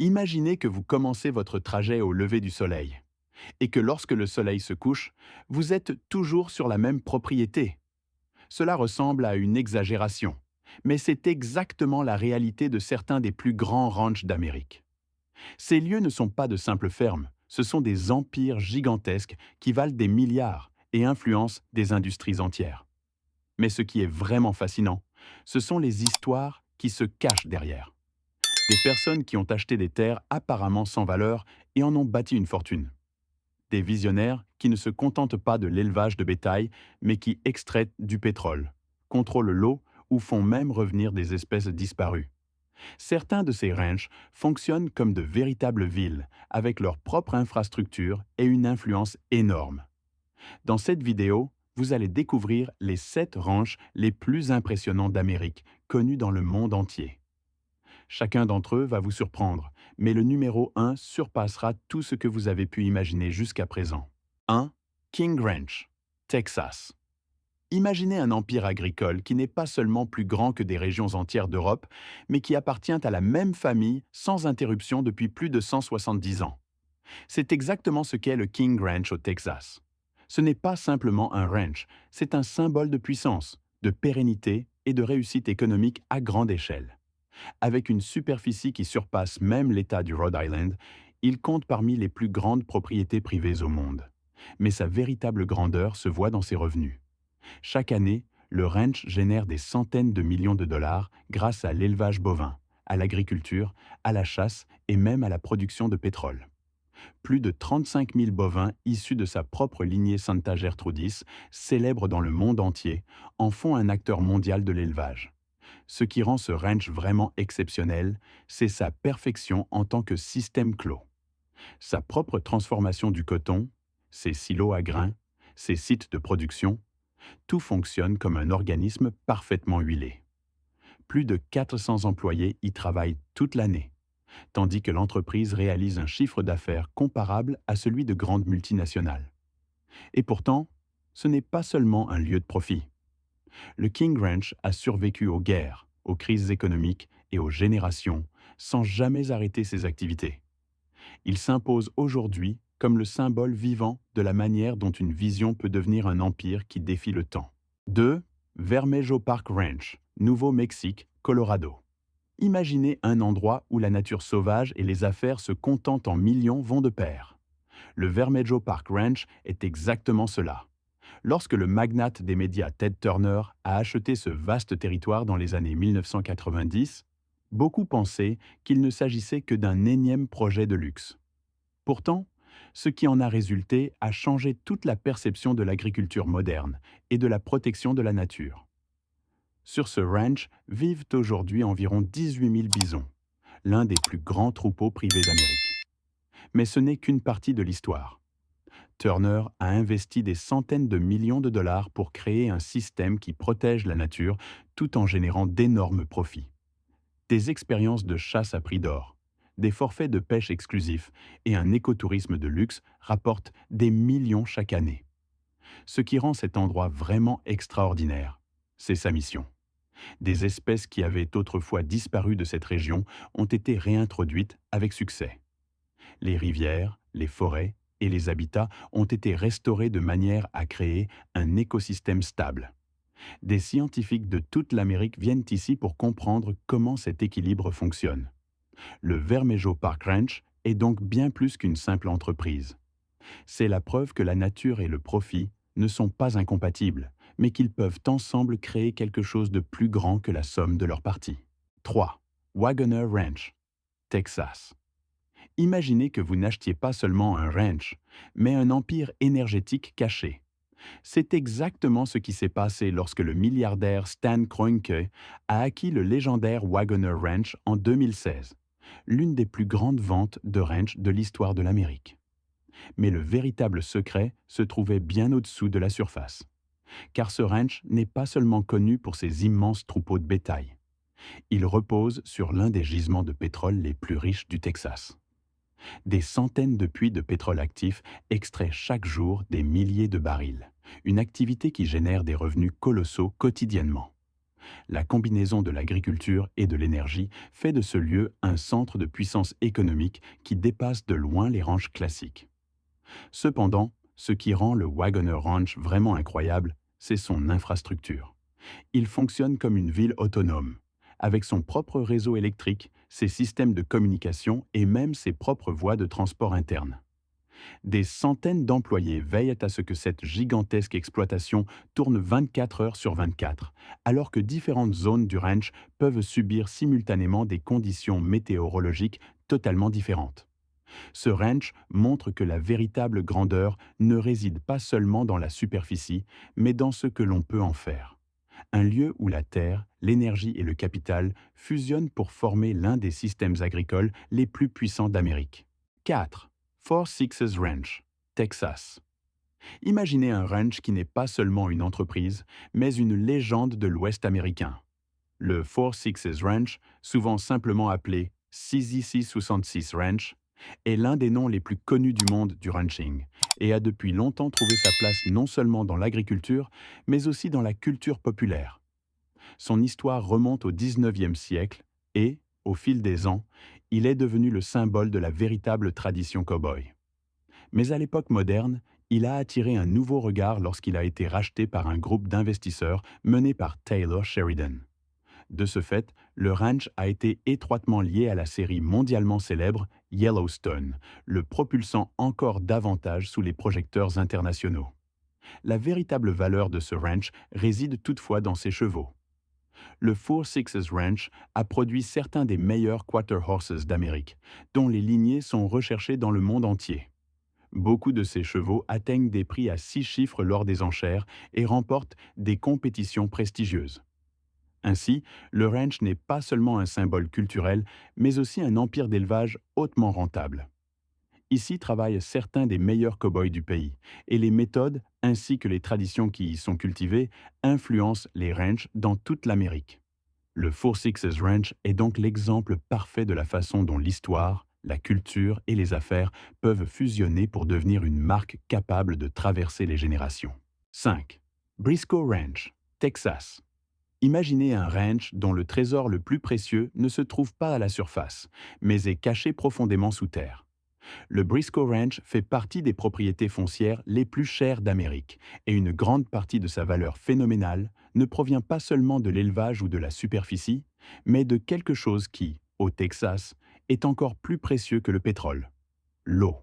Imaginez que vous commencez votre trajet au lever du soleil et que lorsque le soleil se couche, vous êtes toujours sur la même propriété. Cela ressemble à une exagération, mais c'est exactement la réalité de certains des plus grands ranchs d'Amérique. Ces lieux ne sont pas de simples fermes, ce sont des empires gigantesques qui valent des milliards et influencent des industries entières. Mais ce qui est vraiment fascinant, ce sont les histoires qui se cachent derrière. Des personnes qui ont acheté des terres apparemment sans valeur et en ont bâti une fortune. Des visionnaires qui ne se contentent pas de l'élevage de bétail, mais qui extraient du pétrole, contrôlent l'eau ou font même revenir des espèces disparues. Certains de ces ranchs fonctionnent comme de véritables villes, avec leur propre infrastructure et une influence énorme. Dans cette vidéo, vous allez découvrir les 7 ranchs les plus impressionnants d'Amérique, connus dans le monde entier. Chacun d'entre eux va vous surprendre, mais le numéro 1 surpassera tout ce que vous avez pu imaginer jusqu'à présent. 1. King Ranch, Texas. Imaginez un empire agricole qui n'est pas seulement plus grand que des régions entières d'Europe, mais qui appartient à la même famille sans interruption depuis plus de 170 ans. C'est exactement ce qu'est le King Ranch au Texas. Ce n'est pas simplement un ranch, c'est un symbole de puissance, de pérennité et de réussite économique à grande échelle. Avec une superficie qui surpasse même l'État du Rhode Island, il compte parmi les plus grandes propriétés privées au monde. Mais sa véritable grandeur se voit dans ses revenus. Chaque année, le ranch génère des centaines de millions de dollars grâce à l'élevage bovin, à l'agriculture, à la chasse et même à la production de pétrole. Plus de 35 000 bovins issus de sa propre lignée Santa Gertrudis, célèbre dans le monde entier, en font un acteur mondial de l'élevage. Ce qui rend ce ranch vraiment exceptionnel, c'est sa perfection en tant que système clos. Sa propre transformation du coton, ses silos à grains, ses sites de production, tout fonctionne comme un organisme parfaitement huilé. Plus de 400 employés y travaillent toute l'année, tandis que l'entreprise réalise un chiffre d'affaires comparable à celui de grandes multinationales. Et pourtant, ce n'est pas seulement un lieu de profit. Le King Ranch a survécu aux guerres, aux crises économiques et aux générations, sans jamais arrêter ses activités. Il s'impose aujourd'hui comme le symbole vivant de la manière dont une vision peut devenir un empire qui défie le temps. 2. Vermejo Park Ranch, Nouveau-Mexique, Colorado. Imaginez un endroit où la nature sauvage et les affaires se comptant en millions vont de pair. Le Vermejo Park Ranch est exactement cela. Lorsque le magnate des médias Ted Turner a acheté ce vaste territoire dans les années 1990, beaucoup pensaient qu'il ne s'agissait que d'un énième projet de luxe. Pourtant, ce qui en a résulté a changé toute la perception de l'agriculture moderne et de la protection de la nature. Sur ce ranch vivent aujourd'hui environ 18 000 bisons, l'un des plus grands troupeaux privés d'Amérique. Mais ce n'est qu'une partie de l'histoire. Turner a investi des centaines de millions de dollars pour créer un système qui protège la nature tout en générant d'énormes profits. Des expériences de chasse à prix d'or, des forfaits de pêche exclusifs et un écotourisme de luxe rapportent des millions chaque année. Ce qui rend cet endroit vraiment extraordinaire, c'est sa mission. Des espèces qui avaient autrefois disparu de cette région ont été réintroduites avec succès. Les rivières, les forêts et les habitats ont été restaurés de manière à créer un écosystème stable. Des scientifiques de toute l'Amérique viennent ici pour comprendre comment cet équilibre fonctionne. Le Vermejo Park Ranch est donc bien plus qu'une simple entreprise. C'est la preuve que la nature et le profit ne sont pas incompatibles, mais qu'ils peuvent ensemble créer quelque chose de plus grand que la somme de leurs parties. 3. Wagoner Ranch, Texas. Imaginez que vous n'achetiez pas seulement un ranch, mais un empire énergétique caché. C'est exactement ce qui s'est passé lorsque le milliardaire Stan Kroenke a acquis le légendaire Wagoner Ranch en 2016, l'une des plus grandes ventes de ranch de l'histoire de l'Amérique. Mais le véritable secret se trouvait bien au-dessous de la surface. Car ce ranch n'est pas seulement connu pour ses immenses troupeaux de bétail. Il repose sur l'un des gisements de pétrole les plus riches du Texas. Des centaines de puits de pétrole actif extraient chaque jour des milliers de barils, une activité qui génère des revenus colossaux quotidiennement. La combinaison de l'agriculture et de l'énergie fait de ce lieu un centre de puissance économique qui dépasse de loin les ranchs classiques. Cependant, ce qui rend le Wagoner Ranch vraiment incroyable, c'est son infrastructure. Il fonctionne comme une ville autonome, avec son propre réseau électrique, ses systèmes de communication et même ses propres voies de transport interne. Des centaines d'employés veillent à ce que cette gigantesque exploitation tourne 24 heures sur 24, alors que différentes zones du ranch peuvent subir simultanément des conditions météorologiques totalement différentes. Ce ranch montre que la véritable grandeur ne réside pas seulement dans la superficie, mais dans ce que l'on peut en faire. Un lieu où la terre, l'énergie et le capital fusionnent pour former l'un des systèmes agricoles les plus puissants d'Amérique. 4. Four Sixes Ranch, Texas. Imaginez un ranch qui n'est pas seulement une entreprise, mais une légende de l'Ouest américain. Le Four Sixes Ranch, souvent simplement appelé CZC66 Ranch, est l'un des noms les plus connus du monde du ranching et a depuis longtemps trouvé sa place non seulement dans l'agriculture, mais aussi dans la culture populaire. Son histoire remonte au 19e siècle et, au fil des ans, il est devenu le symbole de la véritable tradition cow-boy. Mais à l'époque moderne, il a attiré un nouveau regard lorsqu'il a été racheté par un groupe d'investisseurs mené par Taylor Sheridan. De ce fait, le ranch a été étroitement lié à la série mondialement célèbre Yellowstone, le propulsant encore davantage sous les projecteurs internationaux. La véritable valeur de ce ranch réside toutefois dans ses chevaux. Le Four Sixes Ranch a produit certains des meilleurs quarter horses d'Amérique, dont les lignées sont recherchées dans le monde entier. Beaucoup de ces chevaux atteignent des prix à 6 chiffres lors des enchères et remportent des compétitions prestigieuses. Ainsi, le ranch n'est pas seulement un symbole culturel, mais aussi un empire d'élevage hautement rentable. Ici travaillent certains des meilleurs cow-boys du pays, et les méthodes ainsi que les traditions qui y sont cultivées influencent les ranchs dans toute l'Amérique. Le Four Sixes Ranch est donc l'exemple parfait de la façon dont l'histoire, la culture et les affaires peuvent fusionner pour devenir une marque capable de traverser les générations. 5. Briscoe Ranch, Texas. Imaginez un ranch dont le trésor le plus précieux ne se trouve pas à la surface, mais est caché profondément sous terre. Le Briscoe Ranch fait partie des propriétés foncières les plus chères d'Amérique, et une grande partie de sa valeur phénoménale ne provient pas seulement de l'élevage ou de la superficie, mais de quelque chose qui, au Texas, est encore plus précieux que le pétrole: l'eau.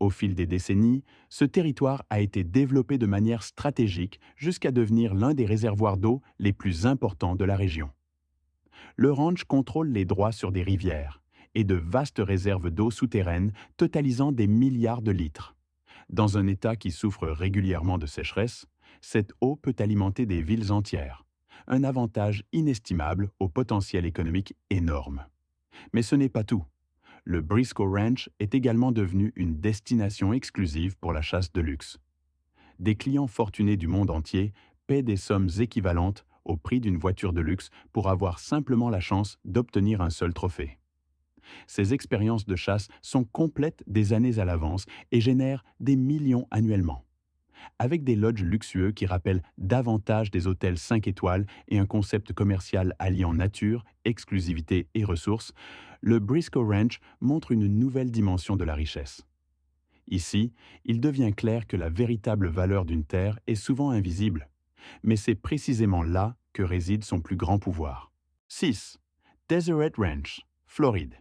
Au fil des décennies, ce territoire a été développé de manière stratégique jusqu'à devenir l'un des réservoirs d'eau les plus importants de la région. Le ranch contrôle les droits sur des rivières et de vastes réserves d'eau souterraines totalisant des milliards de litres. Dans un État qui souffre régulièrement de sécheresse, cette eau peut alimenter des villes entières. Un avantage inestimable au potentiel économique énorme. Mais ce n'est pas tout. Le Briscoe Ranch est également devenu une destination exclusive pour la chasse de luxe. Des clients fortunés du monde entier paient des sommes équivalentes au prix d'une voiture de luxe pour avoir simplement la chance d'obtenir un seul trophée. Ces expériences de chasse sont complètes des années à l'avance et génèrent des millions annuellement. Avec des lodges luxueux qui rappellent davantage des hôtels 5 étoiles et un concept commercial alliant nature, exclusivité et ressources, le Briscoe Ranch montre une nouvelle dimension de la richesse. Ici, il devient clair que la véritable valeur d'une terre est souvent invisible, mais c'est précisément là que réside son plus grand pouvoir. 6. Deseret Ranch, Floride.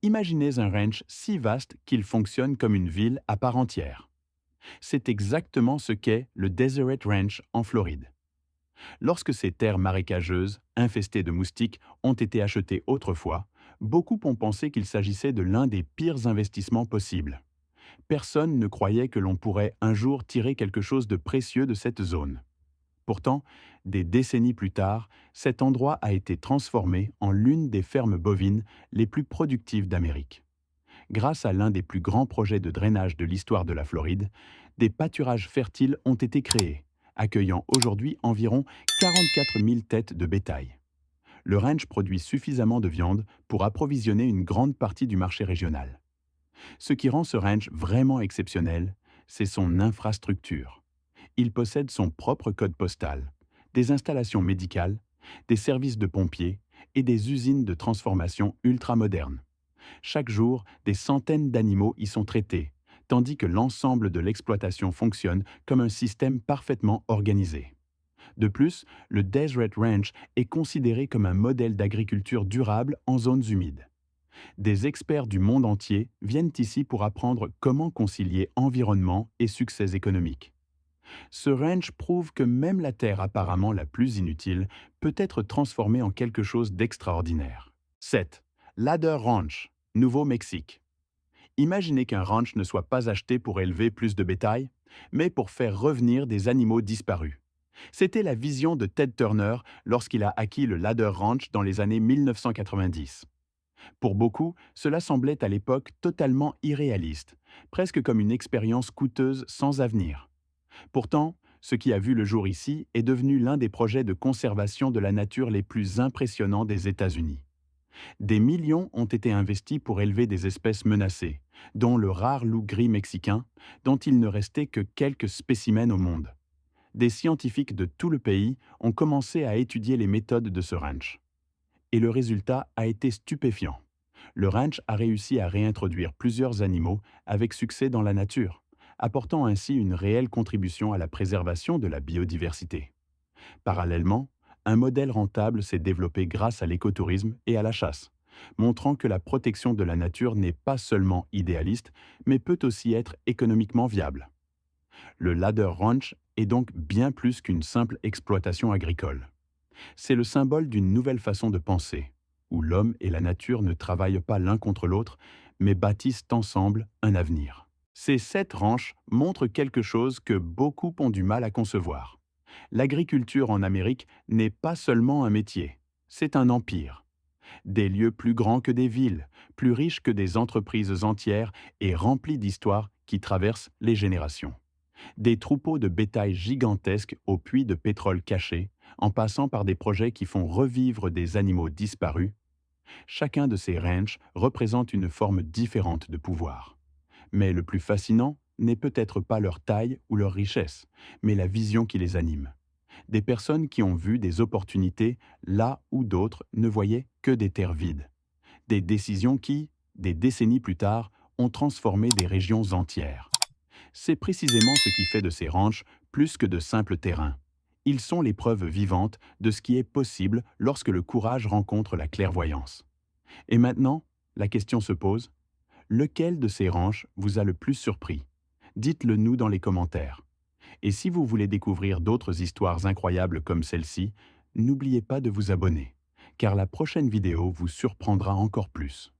Imaginez un ranch si vaste qu'il fonctionne comme une ville à part entière. C'est exactement ce qu'est le Deseret Ranch en Floride. Lorsque ces terres marécageuses, infestées de moustiques, ont été achetées autrefois, beaucoup ont pensé qu'il s'agissait de l'un des pires investissements possibles. Personne ne croyait que l'on pourrait un jour tirer quelque chose de précieux de cette zone. Pourtant, des décennies plus tard, cet endroit a été transformé en l'une des fermes bovines les plus productives d'Amérique. Grâce à l'un des plus grands projets de drainage de l'histoire de la Floride, des pâturages fertiles ont été créés, accueillant aujourd'hui environ 44 000 têtes de bétail. Le ranch produit suffisamment de viande pour approvisionner une grande partie du marché régional. Ce qui rend ce ranch vraiment exceptionnel, c'est son infrastructure. Il possède son propre code postal, des installations médicales, des services de pompiers et des usines de transformation ultramodernes. Chaque jour, des centaines d'animaux y sont traités, tandis que l'ensemble de l'exploitation fonctionne comme un système parfaitement organisé. De plus, le Deseret Ranch est considéré comme un modèle d'agriculture durable en zones humides. Des experts du monde entier viennent ici pour apprendre comment concilier environnement et succès économique. Ce ranch prouve que même la terre apparemment la plus inutile peut être transformée en quelque chose d'extraordinaire. 7. Ladder Ranch, Nouveau-Mexique. Imaginez qu'un ranch ne soit pas acheté pour élever plus de bétail, mais pour faire revenir des animaux disparus. C'était la vision de Ted Turner lorsqu'il a acquis le Ladder Ranch dans les années 1990. Pour beaucoup, cela semblait à l'époque totalement irréaliste, presque comme une expérience coûteuse sans avenir. Pourtant, ce qui a vu le jour ici est devenu l'un des projets de conservation de la nature les plus impressionnants des États-Unis. Des millions ont été investis pour élever des espèces menacées, dont le rare loup gris mexicain, dont il ne restait que quelques spécimens au monde. Des scientifiques de tout le pays ont commencé à étudier les méthodes de ce ranch. Et le résultat a été stupéfiant. Le ranch a réussi à réintroduire plusieurs animaux avec succès dans la nature, apportant ainsi une réelle contribution à la préservation de la biodiversité. Parallèlement, un modèle rentable s'est développé grâce à l'écotourisme et à la chasse, montrant que la protection de la nature n'est pas seulement idéaliste, mais peut aussi être économiquement viable. Le Ladder Ranch est donc bien plus qu'une simple exploitation agricole. C'est le symbole d'une nouvelle façon de penser, où l'homme et la nature ne travaillent pas l'un contre l'autre, mais bâtissent ensemble un avenir. Ces 7 ranchs montrent quelque chose que beaucoup ont du mal à concevoir. L'agriculture en Amérique n'est pas seulement un métier, c'est un empire. Des lieux plus grands que des villes, plus riches que des entreprises entières et remplis d'histoires qui traversent les générations. Des troupeaux de bétail gigantesques aux puits de pétrole cachés, en passant par des projets qui font revivre des animaux disparus, chacun de ces ranchs représente une forme différente de pouvoir. Mais le plus fascinant n'est peut-être pas leur taille ou leur richesse, mais la vision qui les anime. Des personnes qui ont vu des opportunités là où d'autres ne voyaient que des terres vides. Des décisions qui, des décennies plus tard, ont transformé des régions entières. C'est précisément ce qui fait de ces ranchs plus que de simples terrains. Ils sont les preuves vivantes de ce qui est possible lorsque le courage rencontre la clairvoyance. Et maintenant, la question se pose, lequel de ces ranchs vous a le plus surpris? Dites-le nous dans les commentaires. Et si vous voulez découvrir d'autres histoires incroyables comme celle-ci, n'oubliez pas de vous abonner, car la prochaine vidéo vous surprendra encore plus.